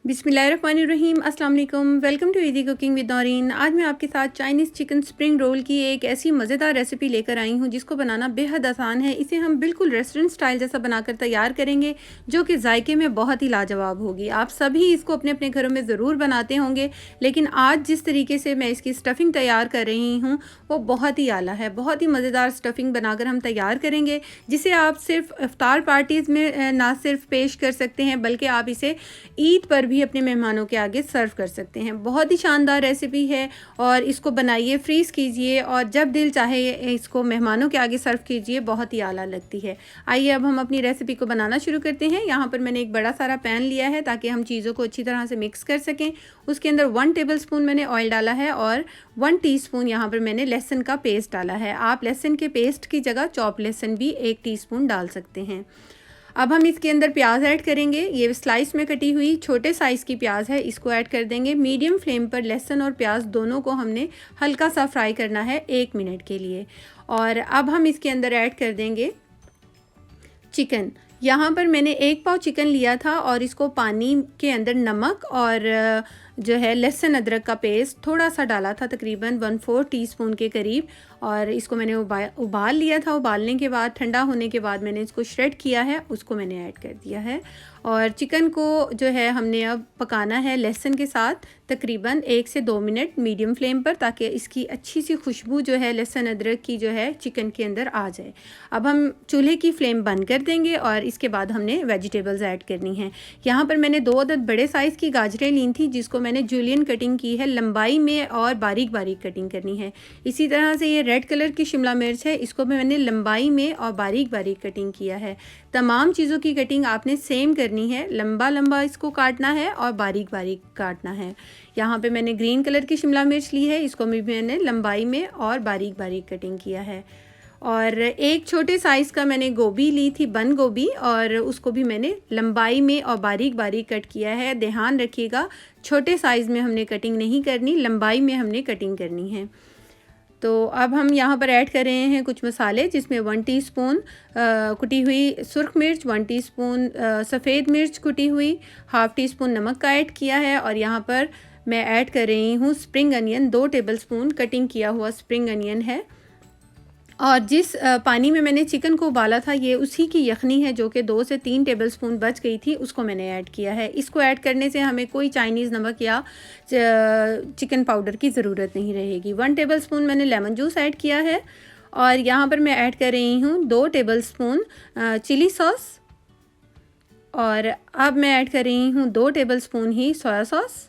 बिस्मिल्लाहिर्रहमानिर्रहीम, अस्सलाम वालेकुम। Welcome to easy cooking with Naureen. आज मैं आपके साथ चाइनीज़ चिकन स्प्रिंग रोल की एक ऐसी मज़ेदार रेसिपी लेकर आई हूँ जिसको बनाना बेहद आसान है। इसे हम बिल्कुल रेस्टोरेंट स्टाइल जैसा बनाकर तैयार करेंगे जो कि जायके में बहुत ही लाजवाब होगी। आप सभी इसको अपने अपने घरों में ज़रूर बनाते होंगे, लेकिन आज जिस तरीके से मैं इसकी स्टफ़िंग तैयार कर रही हूँ वो बहुत ही आला है। बहुत ही मज़ेदार स्टफ़िंग बनाकर हम तैयार करेंगे जिसे आप सिर्फ इफ्तार पार्टीज़ में ना सिर्फ पेश कर सकते हैं बल्कि आप इसे ईद पर भी अपने मेहमानों के आगे सर्व कर सकते हैं। बहुत ही शानदार रेसिपी है और इसको बनाइए, फ्रीज़ कीजिए और जब दिल चाहे इसको मेहमानों के आगे सर्व कीजिए, बहुत ही आला लगती है। आइए अब हम अपनी रेसिपी को बनाना शुरू करते हैं। यहाँ पर मैंने एक बड़ा सारा पैन लिया है ताकि हम चीज़ों को अच्छी तरह से मिक्स कर सकें। उसके अंदर 1 टेबलस्पून मैंने ऑयल डाला है और 1 टीस्पून यहाँ पर मैंने लहसुन का पेस्ट डाला है। आप लहसुन के पेस्ट की जगह चॉप लहसुन भी 1 टीस्पून डाल सकते हैं। अब हम इसके अंदर प्याज ऐड करेंगे। ये स्लाइस में कटी हुई छोटे साइज़ की प्याज है, इसको ऐड कर देंगे। मीडियम फ्लेम पर लहसुन और प्याज दोनों को हमने हल्का सा फ्राई करना है 1 मिनट के लिए। और अब हम इसके अंदर ऐड कर देंगे चिकन। यहाँ पर मैंने 1 पाव चिकन लिया था और इसको पानी के अंदर नमक और जो है लहसुन अदरक का पेस्ट थोड़ा सा डाला था, तकरीबन 1/4 टीस्पून के करीब, और इसको मैंने उबाल लिया था। उबालने के बाद ठंडा होने के बाद मैंने इसको श्रेड किया है, उसको मैंने ऐड कर दिया है। और चिकन को जो है हमने अब पकाना है लहसुन के साथ तकरीबन 1 से 2 मिनट मीडियम फ्लेम पर, ताकि इसकी अच्छी सी खुशबू जो है लहसुन अदरक की जो है चिकन के अंदर आ जाए। अब हम चूल्हे की फ्लेम बंद कर देंगे और इसके बाद हमने वेजिटेबल्स ऐड करनी है। यहाँ पर मैंने 2 अदद बड़े साइज़ की गाजरें ली थी जिसको मैंने जूलियन कटिंग की है, लंबाई में और बारीक बारीक कटिंग करनी है। इसी तरह से ये रेड कलर की शिमला मिर्च है, इसको भी मैंने लंबाई में और बारीक बारीक कटिंग किया है। तमाम चीज़ों की कटिंग आपने सेम करनी है, लंबा लंबा इसको काटना है और बारीक बारीक काटना है। यहाँ पे मैंने ग्रीन कलर की शिमला मिर्च ली है, इसको भी मैंने लंबाई में और बारीक बारीक कटिंग किया है। और एक छोटे साइज़ का मैंने गोभी ली थी, बंद गोभी, और उसको भी मैंने लंबाई में और बारीक बारीक कट किया है। ध्यान रखिएगा छोटे साइज़ में हमने कटिंग नहीं करनी, लंबाई में हमने कटिंग करनी है। तो अब हम यहाँ पर ऐड कर रहे हैं कुछ मसाले, जिसमें 1 टीस्पून कुटी हुई सुर्ख मिर्च, 1 टीस्पून सफ़ेद मिर्च कुटी हुई, हाफ़ टीस्पून नमक का ऐड किया है। और यहाँ पर मैं ऐड कर रही हूँ स्प्रिंग अनियन, 2 टेबलस्पून कटिंग किया हुआ स्प्रिंग अनियन है। और जिस पानी में मैंने चिकन को उबाला था ये उसी की यखनी है जो कि 2 से 3 टेबलस्पून बच गई थी, उसको मैंने ऐड किया है। इसको ऐड करने से हमें कोई चाइनीज़ नमक या चिकन पाउडर की ज़रूरत नहीं रहेगी। 1 टेबलस्पून मैंने लेमन जूस ऐड किया है। और यहाँ पर मैं ऐड कर रही हूँ 2 टेबलस्पून चिली सॉस। और अब मैं ऐड कर रही हूँ 2 टेबलस्पून ही सोया सॉस।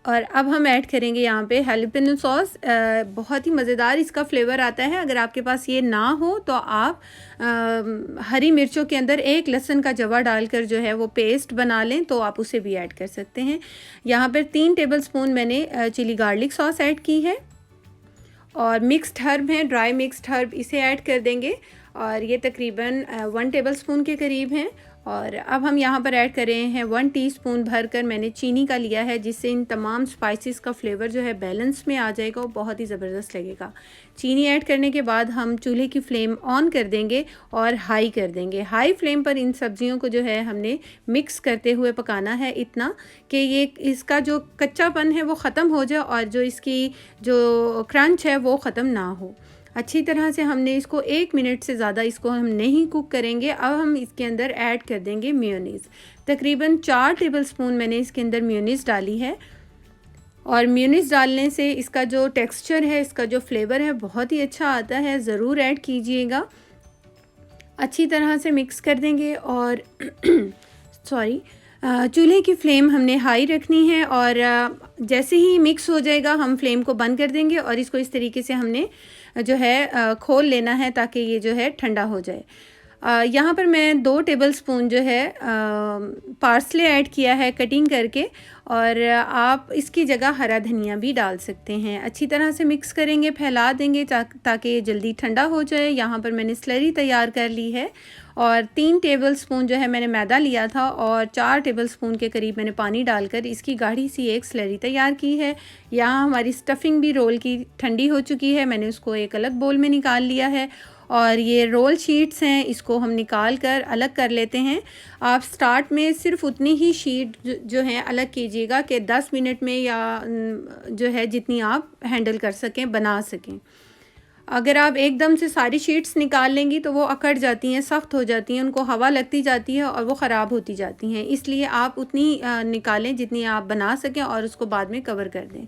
और अब हम ऐड करेंगे यहाँ पे हैलोपिनो सॉस। बहुत ही मज़ेदार इसका फ्लेवर आता है। अगर आपके पास ये ना हो तो आप हरी मिर्चों के अंदर 1 लहसुन का जवा डालकर जो है वो पेस्ट बना लें, तो आप उसे भी ऐड कर सकते हैं। यहाँ पर 3 टेबलस्पून मैंने चिली गार्लिक सॉस ऐड की है। और मिक्स्ड हर्ब है, ड्राई मिक्स्ड हर्ब, इसे ऐड कर देंगे और ये तकरीबन 1 टेबलस्पून के करीब हैं। और अब हम यहाँ पर ऐड कर रहे हैं 1 टीस्पून भरकर मैंने चीनी का लिया है, जिससे इन तमाम स्पाइसेस का फ्लेवर जो है बैलेंस में आ जाएगा और बहुत ही ज़बरदस्त लगेगा। चीनी ऐड करने के बाद हम चूल्हे की फ्लेम ऑन कर देंगे और हाई कर देंगे। हाई फ्लेम पर इन सब्जियों को जो है हमने मिक्स करते हुए पकाना है, इतना कि ये इसका जो कच्चापन है वो ख़त्म हो जाए और जो इसकी जो क्रंच है वो ख़त्म ना हो। अच्छी तरह से हमने इसको 1 मिनट से ज़्यादा इसको हम नहीं कुक करेंगे। अब हम इसके अंदर ऐड कर देंगे मेयोनीज़। तकरीबन 4 टेबलस्पून मैंने इसके अंदर मेयोनीज़ डाली है। और मेयोनीज़ डालने से इसका जो टेक्सचर है, इसका जो फ्लेवर है बहुत ही अच्छा आता है, ज़रूर ऐड कीजिएगा। अच्छी तरह से मिक्स कर देंगे और चूल्हे की फ्लेम हमने हाई रखनी है। और जैसे ही मिक्स हो जाएगा हम फ्लेम को बंद कर देंगे और इसको इस तरीके से हमने जो है खोल लेना है ताकि ये जो है ठंडा हो जाए। यहाँ पर मैं 2 टेबलस्पून जो है पार्सले ऐड किया है कटिंग करके, और आप इसकी जगह हरा धनिया भी डाल सकते हैं। अच्छी तरह से मिक्स करेंगे, फैला देंगे ताकि ये जल्दी ठंडा हो जाए। यहाँ पर मैंने स्लरी तैयार कर ली है और 3 टेबलस्पून जो है मैंने मैदा लिया था और 4 टेबलस्पून के करीब मैंने पानी डालकर इसकी गाढ़ी सी एक स्लरी तैयार की है। यहाँ हमारी स्टफ़िंग भी रोल की ठंडी हो चुकी है, मैंने उसको एक अलग बोल में निकाल लिया है। और ये रोल शीट्स हैं, इसको हम निकाल कर अलग कर लेते हैं। आप स्टार्ट में सिर्फ उतनी ही शीट जो है अलग कीजिएगा कि 10 मिनट में या जो है जितनी आप हैंडल कर सकें, बना सकें। अगर आप एकदम से सारी शीट्स निकाल लेंगी तो वो अकड़ जाती हैं, सख्त हो जाती हैं, उनको हवा लगती जाती है और वो ख़राब होती जाती हैं। इसलिए आप उतनी निकालें जितनी आप बना सकें और उसको बाद में कवर कर दें।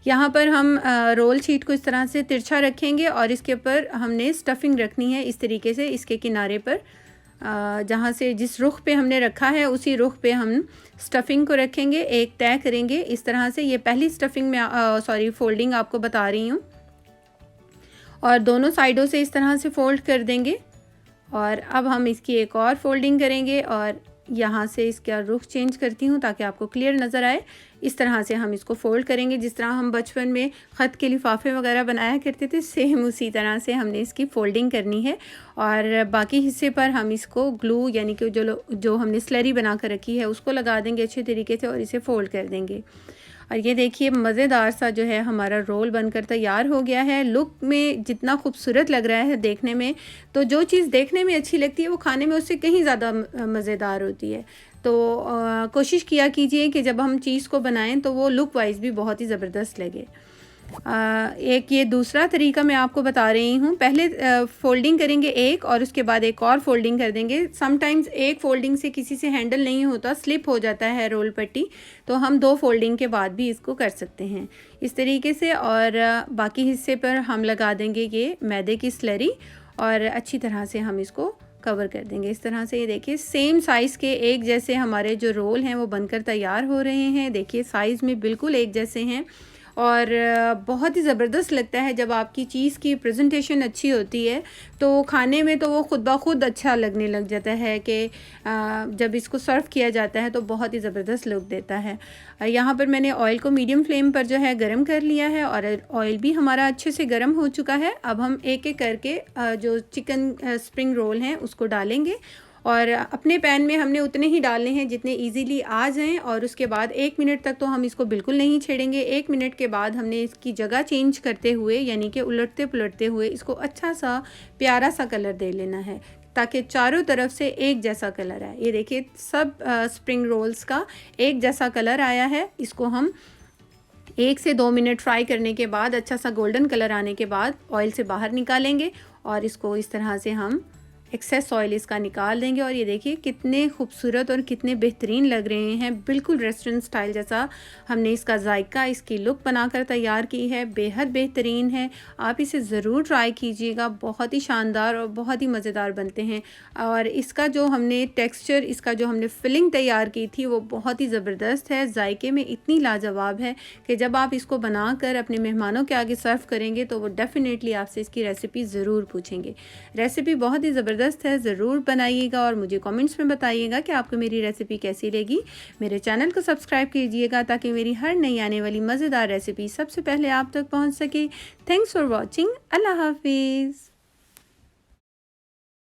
यहाँ पर हम रोल शीट को इस तरह से तिरछा रखेंगे और इसके ऊपर हमने स्टफिंग रखनी है इस तरीके से। इसके किनारे पर जहाँ से जिस रुख पे हमने रखा है उसी रुख पे हम स्टफिंग को रखेंगे, एक तय करेंगे इस तरह से। ये पहली स्टफिंग में फोल्डिंग आपको बता रही हूँ, और दोनों साइडों से इस तरह से फ़ोल्ड कर देंगे। और अब हम इसकी एक और फोल्डिंग करेंगे और यहाँ से इसका रुख चेंज करती हूँ ताकि आपको क्लियर नज़र आए। इस तरह से हम इसको फ़ोल्ड करेंगे, जिस तरह हम बचपन में ख़त के लिफाफे वगैरह बनाया करते थे, सेम उसी तरह से हमने इसकी फ़ोल्डिंग करनी है। और बाकी हिस्से पर हम इसको ग्लू यानी कि जो हमने स्लरी बना कर रखी है उसको लगा देंगे अच्छे तरीके से और इसे फ़ोल्ड कर देंगे। और ये देखिए मज़ेदार सा जो है हमारा रोल बनकर तैयार हो गया है। लुक में जितना खूबसूरत लग रहा है देखने में, तो जो चीज़ देखने में अच्छी लगती है वो खाने में उससे कहीं ज़्यादा मज़ेदार होती है। तो कोशिश किया कीजिए कि जब हम चीज़ को बनाएं तो वो लुक वाइज भी बहुत ही ज़बरदस्त लगे। एक ये दूसरा तरीका मैं आपको बता रही हूँ। पहले फ़ोल्डिंग करेंगे एक और उसके बाद एक और फ़ोल्डिंग कर देंगे। समटाइम्स एक फ़ोल्डिंग से किसी से हैंडल नहीं होता, स्लिप हो जाता है रोल पट्टी, तो हम 2 फ़ोल्डिंग के बाद भी इसको कर सकते हैं इस तरीके से। और बाकी हिस्से पर हम लगा देंगे ये मैदे की स्लरी और अच्छी तरह से हम इसको कवर कर देंगे इस तरह से। ये देखिए सेम साइज़ के एक जैसे हमारे जो रोल हैं वो बनकर तैयार हो रहे हैं। देखिए साइज़ में बिल्कुल एक जैसे हैं और बहुत ही ज़बरदस्त लगता है जब आपकी चीज़ की प्रेजेंटेशन अच्छी होती है तो खाने में तो वो खुद ब खुद अच्छा लगने लग जाता है कि जब इसको सर्व किया जाता है तो बहुत ही ज़बरदस्त लुक देता है। यहाँ पर मैंने ऑयल को मीडियम फ्लेम पर जो है गरम कर लिया है और ऑयल भी हमारा अच्छे से गरम हो चुका है। अब हम एक एक करके जो चिकन स्प्रिंग रोल हैं उसको डालेंगे और अपने पैन में हमने उतने ही डालने हैं जितने इजीली आ जाएं। और उसके बाद 1 मिनट तक तो हम इसको बिल्कुल नहीं छेड़ेंगे। 1 मिनट के बाद हमने इसकी जगह चेंज करते हुए यानी कि उलटते पुलटते हुए इसको अच्छा सा प्यारा सा कलर दे लेना है ताकि चारों तरफ से एक जैसा कलर आए। ये देखिए सब स्प्रिंग रोल्स का एक जैसा कलर आया है। इसको हम 1 से 2 मिनट फ्राई करने के बाद अच्छा सा गोल्डन कलर आने के बाद ऑयल से बाहर निकालेंगे और इसको इस तरह से हम एक्सेस ऑयल इसका निकाल देंगे। और ये देखिए कितने खूबसूरत और कितने बेहतरीन लग रहे हैं, बिल्कुल रेस्टोरेंट स्टाइल जैसा हमने इसका जायका, इसकी लुक बनाकर तैयार की है। बेहद बेहतरीन है, आप इसे ज़रूर ट्राई कीजिएगा। बहुत ही शानदार और बहुत ही मज़ेदार बनते हैं। और इसका जो हमने टेक्सचर, इसका जो हमने फिलिंग तैयार की थी वो बहुत ही ज़बरदस्त है, जायके में इतनी लाजवाब है कि जब आप इसको बनाकर अपने मेहमानों के आगे सर्व करेंगे तो वो डेफ़िनेटली आपसे इसकी रेसिपी ज़रूर पूछेंगे। रेसिपी बहुत ही ज़बरदस्त है, ज़रूर बनाइएगा और मुझे कमेंट्स में बताइएगा कि आपको मेरी रेसिपी कैसी लगी। मेरे चैनल को सब्सक्राइब कीजिएगा ताकि मेरी हर नई आने वाली मज़ेदार रेसिपी सबसे पहले आप तक पहुंच सके। Thanks for watching. अल्लाह हाफिज़।